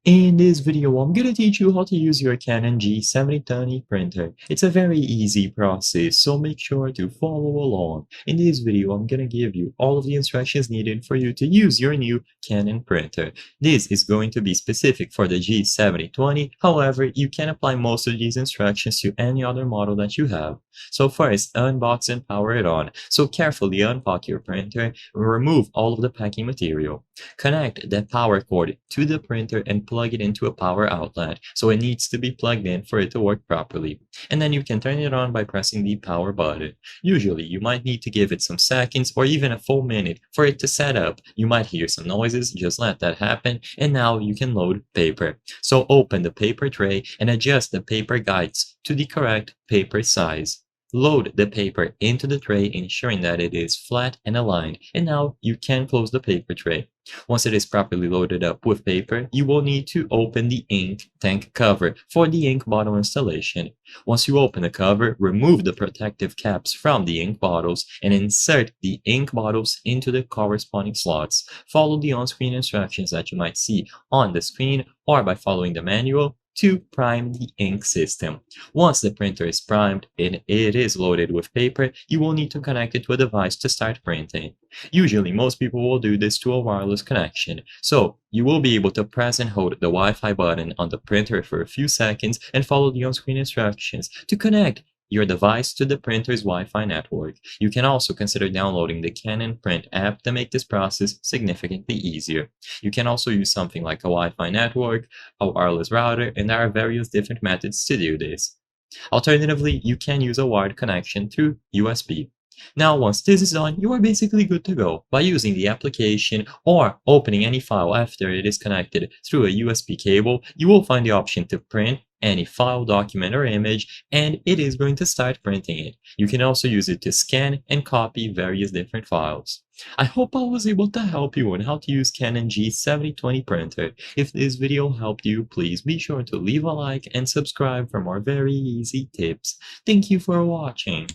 In this video, I'm gonna teach you how to use your Canon G7020 printer. It's a very easy process, so make sure to follow along. In this video, I'm gonna give you all of the instructions needed for you to use your new Canon printer. This is going to be specific for the G7020, however, you can apply most of these instructions to any other model that you have. So first, unbox and power it on. So carefully unpack your printer and remove all of the packing material. Connect the power cord to the printer and plug it into a power outlet, so it needs to be plugged in for it to work properly. And then you can turn it on by pressing the power button. Usually, you might need to give it some seconds or even a full minute for it to set up. You might hear some noises, just let that happen, and now you can load paper. So open the paper tray and adjust the paper guides to the correct paper size. Load the paper into the tray, ensuring that it is flat and aligned, and now you can close the paper tray. Once it is properly loaded up with paper, you will need to open the ink tank cover for the ink bottle installation. Once you open the cover, remove the protective caps from the ink bottles and insert the ink bottles into the corresponding slots. Follow the on-screen instructions that you might see on the screen or by following the manual to prime the ink system. Once the printer is primed and it is loaded with paper, you will need to connect it to a device to start printing. Usually, most people will do this to a wireless connection, so you will be able to press and hold the Wi-Fi button on the printer for a few seconds and follow the on-screen instructions to connect your device to the printer's Wi-Fi network. You can also consider downloading the Canon Print app to make this process significantly easier. You can also use something like a Wi-Fi network, a wireless router, and there are various different methods to do this. Alternatively, you can use a wired connection through USB. Now, once this is done, you are basically good to go. By using the application or opening any file after it is connected through a USB cable, you will find the option to print any file, document, or image, and it is going to start printing it. You can also use it to scan and copy various different files. I hope I was able to help you on how to use Canon G7020 printer. If this video helped you, please be sure to leave a like and subscribe for more very easy tips. Thank you for watching.